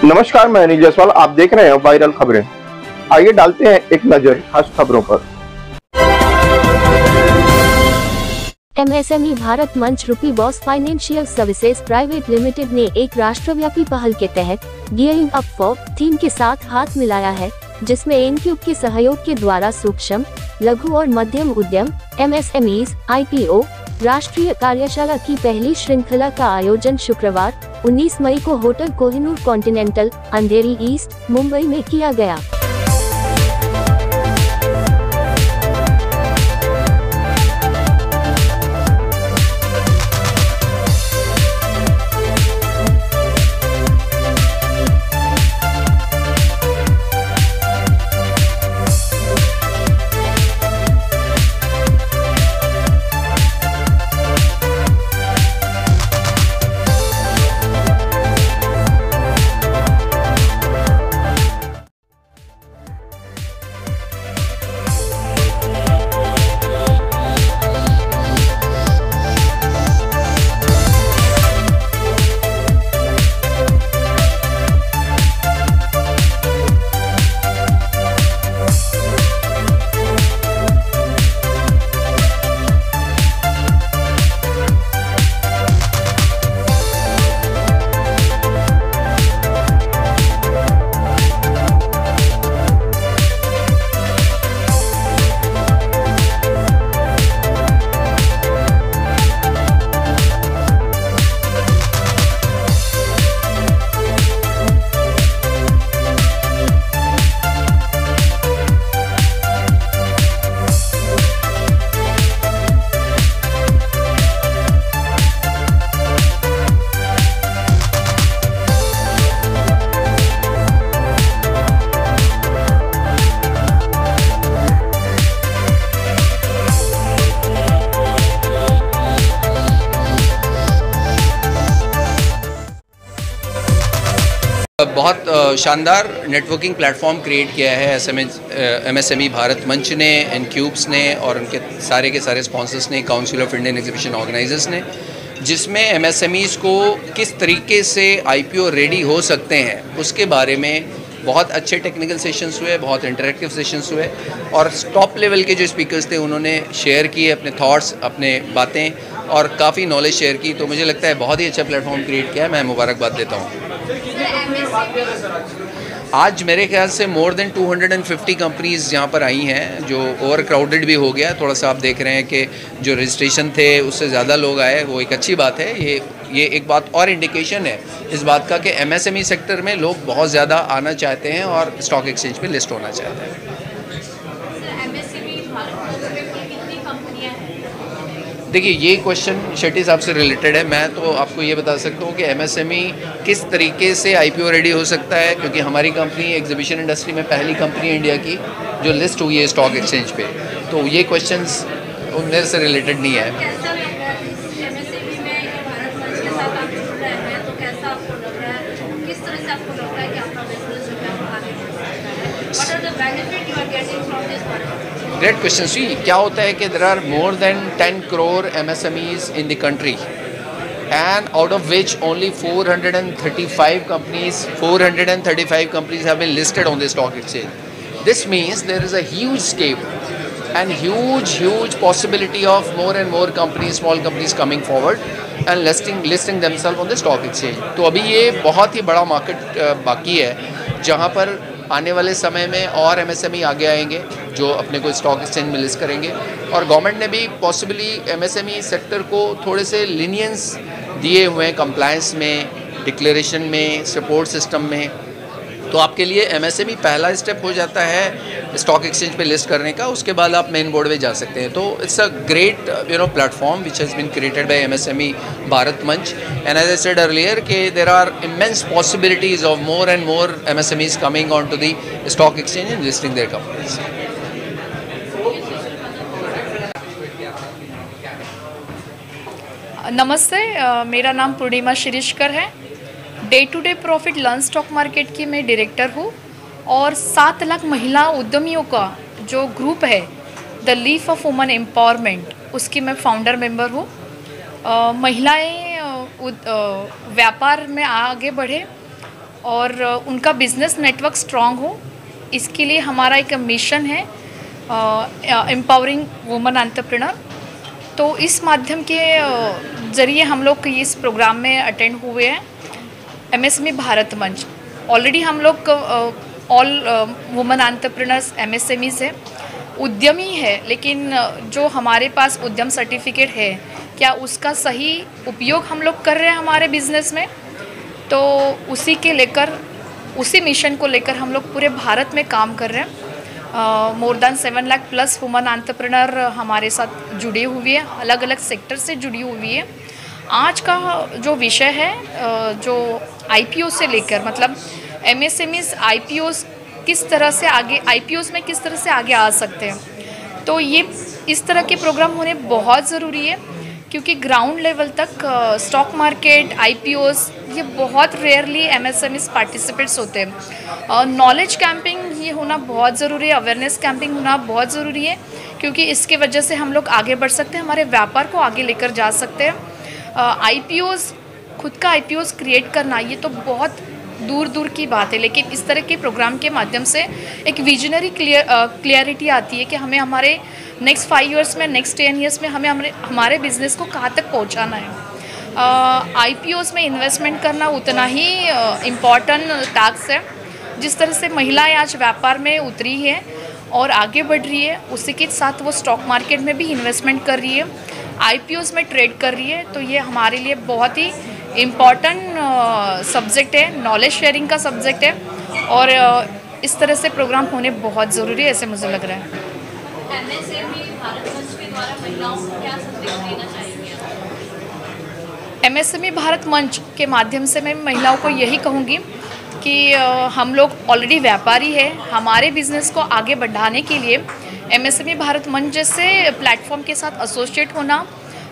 नमस्कार, मैं अनिल जायसवाल। आप देख रहे हैं वायरल खबरें। आइए डालते हैं एक नजर खास खबरों पर। एमएसएमई भारत मंच रूपी boss financial services private limited ने एक राष्ट्रव्यापी पहल के तहत गियरिंग अप फॉर थीम के साथ हाथ मिलाया है, जिसमें इनक्यूब के सहयोग के द्वारा सूक्ष्म, लघु और मध्यम उद्यम एमएसएमईज IPO राष्ट्रीय कार्यशाला की पहली श्रृंखला का आयोजन शुक्रवार 19 मई को होटल कोहिनूर कॉन्टिनेंटल, अंधेरी ईस्ट, मुंबई में किया गया। बहुत शानदार नेटवर्किंग प्लेटफॉर्म क्रिएट किया है एमएसएमई भारत मंच ने, इनक्यूब्स ने और उनके सारे के सारे स्पॉन्सर्स ने, council of Indian exhibition organisers ने, जिसमें एमएसएमईज़ को किस तरीके से IPO रेडी हो सकते हैं उसके बारे में बहुत अच्छे टेक्निकल सेशंस हुए, बहुत इंटरेक्टिव सेशंस हुए और टॉप लेवल के जो स्पीकर्स थे उन्होंने शेयर किए अपने थॉट्स, अपने बातें और काफ़ी नॉलेज शेयर की। तो मुझे लगता है बहुत ही अच्छा प्लेटफॉर्म क्रिएट किया है। मैं मुबारकबाद देता हूँ। आज मेरे ख्याल से मोर देन 250 कंपनीज़ यहाँ पर आई हैं, जो ओवर क्राउडेड भी हो गया थोड़ा सा। आप देख रहे हैं कि जो रजिस्ट्रेशन थे उससे ज़्यादा लोग आए, वो एक अच्छी बात है। ये एक बात और इंडिकेशन है इस बात का कि MSME सेक्टर में लोग बहुत ज़्यादा आना चाहते हैं और स्टॉक एक्सचेंज पे लिस्ट होना चाहते हैं। देखिए, ये क्वेश्चन शेट्टी साहब से रिलेटेड है। मैं तो आपको ये बता सकता हूँ कि MSME किस तरीके से IPO रेडी हो सकता है, क्योंकि हमारी कंपनी एग्जीबिशन इंडस्ट्री में पहली कंपनी है इंडिया की जो लिस्ट हुई है स्टॉक एक्सचेंज पे। तो ये क्वेश्चंस मेरे से रिलेटेड नहीं है। Great question. सी क्या होता है कि there are more than 10 crore MSMEs in the country and out of which only 435 companies have been listed on the stock exchange. This means there is a huge scope and huge possibility of more and more companies, small companies coming forward and listing themselves on the stock exchange. तो अभी ये बहुत ही बड़ा market बाकी है जहाँ पर आने वाले समय में और MSME आगे आएंगे जो अपने को स्टॉक एक्सचेंज में लिस्ट करेंगे। और गवर्नमेंट ने भी पॉसिबली MSME सेक्टर को थोड़े से लीनियंस दिए हुए हैं कंप्लायंस में, डिक्लेरेशन में, सपोर्ट सिस्टम में। तो आपके लिए MSME पहला स्टेप हो जाता है स्टॉक एक्सचेंज पे लिस्ट करने का, उसके बाद आप मेन बोर्ड में जा सकते हैं। तो it's a great platform which has been created by MSME Bharat Manch and as I said earlier कि there are immense possibilities of more and more MSMEs coming on to the stock exchange and listing their companies. नमस्ते, मेरा नाम पूर्णिमा शिरीषकर है। Day to day profit learn stock market की मैं director हूँ और 7 लाख महिला उद्यमियों का जो ग्रुप है the leaf of woman empowerment, उसकी मैं फाउंडर मेंबर हूँ। महिलाएं व्यापार में आगे बढ़े और उनका बिजनेस नेटवर्क स्ट्रांग हो। इसके लिए हमारा एक मिशन है एम्पावरिंग वुमेन एंटरप्रेन्योर। तो इस माध्यम के ज़रिए हम लोग इस प्रोग्राम में अटेंड हुए हैं। एमएसएमई भारत मंच ऑलरेडी हम लोग ऑल वुमेन एंटरप्रेन्योर्स एमएसएमईज है, उद्यमी है, लेकिन जो हमारे पास उद्यम सर्टिफिकेट है क्या उसका सही उपयोग हम लोग कर रहे हैं हमारे बिजनेस में। तो उसी मिशन को लेकर हम लोग पूरे भारत में काम कर रहे हैं। More than 7 lakh plus women entrepreneur हमारे साथ जुड़ी हुई है, अलग अलग सेक्टर से जुड़ी हुई है। आज का जो विषय है जो आईपीओ से लेकर, मतलब एमएसएमईज आईपीओस किस तरह से आगे, आईपीओस में किस तरह से आगे आ सकते हैं, तो ये इस तरह के प्रोग्राम होने बहुत ज़रूरी है, क्योंकि ग्राउंड लेवल तक स्टॉक मार्केट, आईपीओस ये बहुत रेयरली एमएसएमईज पार्टिसिपेट्स होते हैं। नॉलेज कैंपिंग ये होना बहुत ज़रूरी है, अवेयरनेस कैंपिंग होना बहुत ज़रूरी है, क्योंकि इसके वजह से हम लोग आगे बढ़ सकते हैं, हमारे व्यापार को आगे लेकर जा सकते हैं। आईपीओस, खुद का आईपीओस क्रिएट करना ये तो बहुत दूर दूर की बात है, लेकिन इस तरह के प्रोग्राम के माध्यम से एक विजनरी क्लियरिटी आती है कि हमें हमारे नेक्स्ट 5 इयर्स में, नेक्स्ट 10 इयर्स में हमें हमारे बिजनेस को कहाँ तक पहुँचाना है। आईपीओस में इन्वेस्टमेंट करना उतना ही इम्पॉर्टेंट टास्क है। जिस तरह से महिलाएं आज व्यापार में उतरी है और आगे बढ़ रही है, उसी के साथ वो स्टॉक मार्केट में भी इन्वेस्टमेंट कर रही है, आईपीओस में ट्रेड कर रही है। तो ये हमारे लिए बहुत ही इम्पॉर्टेंट सब्जेक्ट है, नॉलेज शेयरिंग का सब्जेक्ट है, और इस तरह से प्रोग्राम होने बहुत ज़रूरी है, ऐसे मुझे लग रहा है। एमएसएमई भारत मंच के द्वारा महिलाओं को क्या संदेश देना चाहेंगे? एमएसएमई भारत मंच के माध्यम से मैं महिलाओं को यही कहूँगी कि हम लोग ऑलरेडी व्यापारी है, हमारे बिजनेस को आगे बढ़ाने के लिए एमएसएमई भारत मंच जैसे प्लेटफॉर्म के साथ एसोसिएट होना,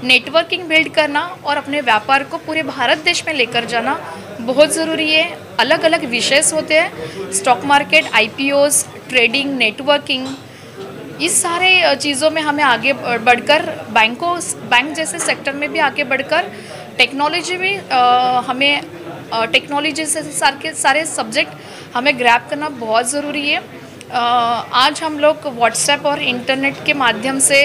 नेटवर्किंग बिल्ड करना और अपने व्यापार को पूरे भारत देश में लेकर जाना बहुत ज़रूरी है। अलग अलग विषय होते हैं, stock market, IPOs, trading, networking, इस सारे चीज़ों में हमें आगे बढ़कर बैंक जैसे सेक्टर में भी आगे बढ़कर टेक्नोलॉजी में हमें टेक्नोलॉजी से सारे सब्जेक्ट हमें ग्रैब करना बहुत ज़रूरी है। आज हम लोग व्हाट्सएप और इंटरनेट के माध्यम से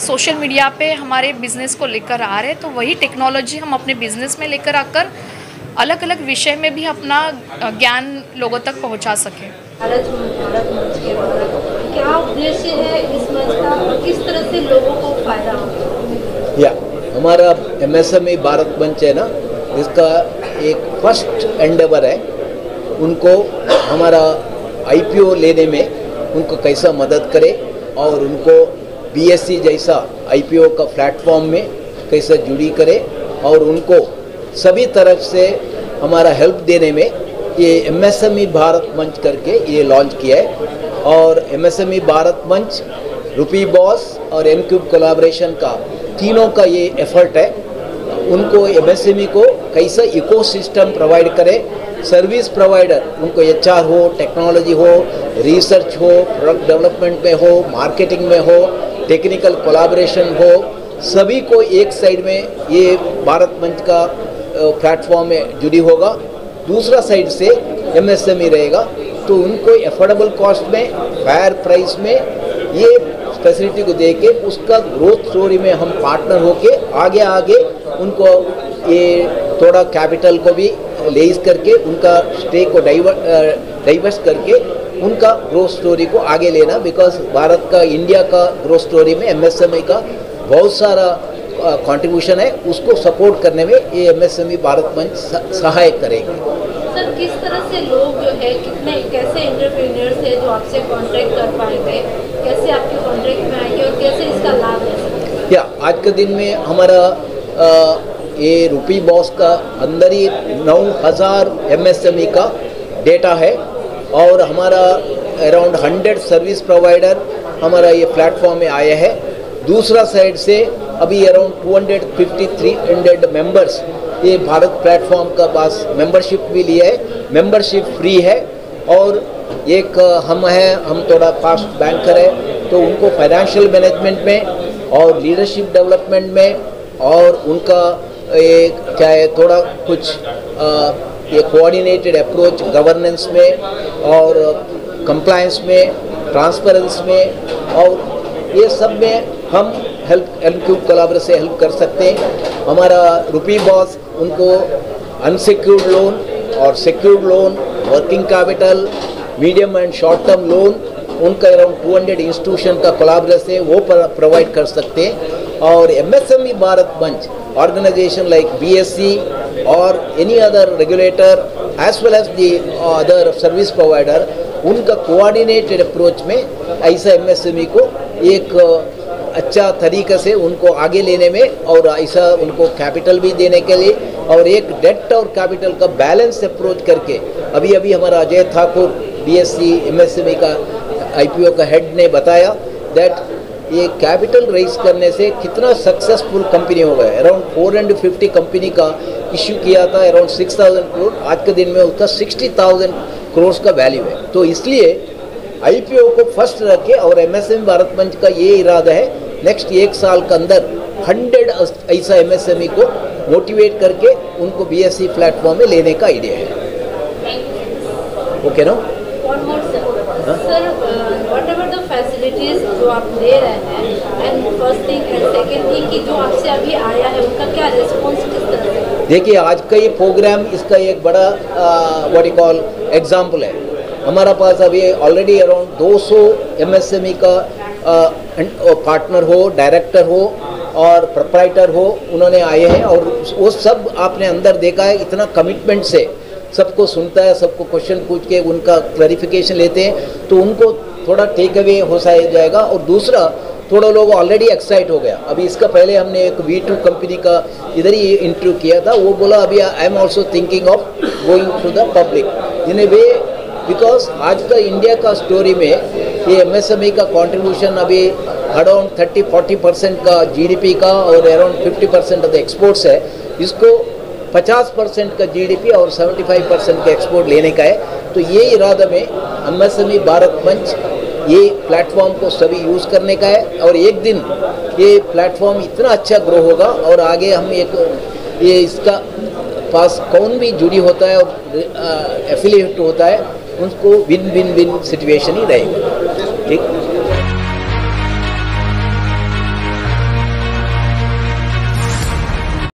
सोशल मीडिया पे हमारे बिज़नेस को लेकर आ रहे हैं, तो वही टेक्नोलॉजी हम अपने बिज़नेस में लेकर आकर अलग अलग विषय में भी अपना ज्ञान लोगों तक पहुंचा सकें। भारत मंच के द्वारा क्या उद्देश्य है इस मंच का और किस तरह से लोगों को फायदा होगा? हमारा एमएसएमई भारत मंच है ना, इसका एक फर्स्ट एंडेवर है, उनको हमारा आईपीओ लेने में उनको कैसा मदद करे और उनको बीएससी जैसा आईपीओ का प्लेटफॉर्म में कैसे जुड़ी करे और उनको सभी तरफ से हमारा हेल्प देने में ये एमएसएमई भारत मंच करके ये लॉन्च किया है। और एमएसएमई भारत मंच, रुपी बॉस और एमक्यूब कोलैबोरेशन का तीनों का ये एफर्ट है। उनको एमएसएमई को कैसा इकोसिस्टम प्रोवाइड करे, सर्विस प्रोवाइडर उनको एचआर हो, टेक्नोलॉजी हो, रिसर्च हो, प्रोडक्ट डेवलपमेंट में हो, मार्केटिंग में हो, टेक्निकल कोलैबोरेशन हो, सभी को एक साइड में ये भारत मंच का प्लेटफॉर्म में जुड़ी होगा। दूसरा साइड से एमएसएमई रहेगा, तो उनको एफोर्डेबल कॉस्ट में, फेयर प्राइस में ये फैसिलिटी को दे के उसका ग्रोथ स्टोरी में हम पार्टनर होके आगे उनको ये थोड़ा कैपिटल को भी लेस करके उनका स्टेक को डाइवर्स करके उनका ग्रोथ स्टोरी को आगे लेना। बिकॉज भारत का, इंडिया का ग्रोथ स्टोरी में एमएसएमई का बहुत सारा कंट्रीब्यूशन है, उसको सपोर्ट करने में ये एमएसएमई भारत मंच सहायक करेंगे। सर, किस तरह से लोग जो है, कैसे एंटरप्रेन्योर्स है जो आपसे कांटेक्ट कर पाएंगे, कैसे आपके कांटेक्ट में आएंगे और कैसे इसका लाभ ले सकते हैं? आज के दिन में हमारा ये रुपी बॉस का अंदर ही 9000 एमएसएमई का डेटा है और हमारा अराउंड 100 सर्विस प्रोवाइडर हमारा ये प्लेटफॉर्म में आया है। दूसरा साइड से अभी अराउंड 250-300 मेंबर्स ये भारत प्लेटफॉर्म का पास मेंबरशिप भी लिया है। मेंबरशिप फ्री है और एक हम थोड़ा फास्ट बैंकर है, तो उनको फाइनेंशियल मैनेजमेंट में और लीडरशिप डेवलपमेंट में और उनका क्या है थोड़ा कुछ ये कोऑर्डिनेटेड अप्रोच गवर्नेंस में और कंप्लायंस में, ट्रांसपेरेंसी में और ये सब में हम एलक्यूब कोलैबोरेशन से हेल्प कर सकते हैं। हमारा रुपी बॉस उनको अनसिक्योर्ड लोन और secured loan, working capital, medium and short term loan, उनका अराउंड 200 इंस्टीट्यूशन का कोलैबोरेशन है वो प्रोवाइड कर सकते हैं। और MSME Bharat Manch organisation like BSE और any other regulator as well as the other service provider, उनका कोऑर्डिनेटेड अप्रोच में ऐसा MSME को एक अच्छा तरीके से उनको आगे लेने में और ऐसा उनको कैपिटल भी देने के लिए और एक डेट और कैपिटल का बैलेंस अप्रोच करके अभी हमारा अजय ठाकुर BSE MSME का IPO का हेड ने बताया दैट ये कैपिटल रेज करने से कितना सक्सेसफुल कंपनी हो गया। अराउंड 450 कंपनी का इश्यू किया था, अराउंड 6,000 करोड़, आज के दिन में उसका 60,000 करोड़ का वैल्यू है। तो इसलिए IPO को फर्स्ट रखे और MSME भारत मंच का ये इरादा है नेक्स्ट 1 साल के अंदर 100 ऐसा MSME को मोटिवेट करके उनको BSE प्लेटफॉर्म में लेने का आइडिया है। Okay no sir, whatever the facilities जो आप ले रहे हैं and first thing and second thing कि जो आपसे अभी आया है उनका क्या रिस्पॉन्स किस तरह से? देखिए आज का ये प्रोग्राम इसका एक बड़ा व्हाट यू कॉल एग्जांपल है। हमारा पास अभी ऑलरेडी अराउंड 200 MSME का पार्टनर हो, डायरेक्टर हो और प्रोप्राइटर हो, उन्होंने आए हैं और वो सब आपने अंदर देखा है। इतना कमिटमेंट से सबको सुनता है, सबको क्वेश्चन पूछ के उनका क्लैरिफिकेशन लेते हैं, तो उनको थोड़ा टेक अवे हो जाएगा। और दूसरा, थोड़ा लोग ऑलरेडी एक्साइट हो गया। अभी इसका पहले हमने एक V2 कंपनी का इधर ही इंटरव्यू किया था, वो बोला अभी I am also thinking of going to the public in a way, because आज का इंडिया का स्टोरी में ये MSME का कंट्रीब्यूशन अभी अराउंड 30-40% का GDP का और अराउंड 50% ऑफ द एक्सपोर्ट्स है। इसको 50% का GDP और 75% का एक्सपोर्ट लेने का है। तो ये इरादा में MSME भारत मंच ये प्लेटफॉर्म को सभी यूज़ करने का है और एक दिन ये प्लेटफॉर्म इतना अच्छा ग्रो होगा और आगे हम ये इसका पास कौन भी जुड़ी होता है और एफिलिएट होता है, उनको विन विन विन सिचुएशन ही रहेगा। ठीक।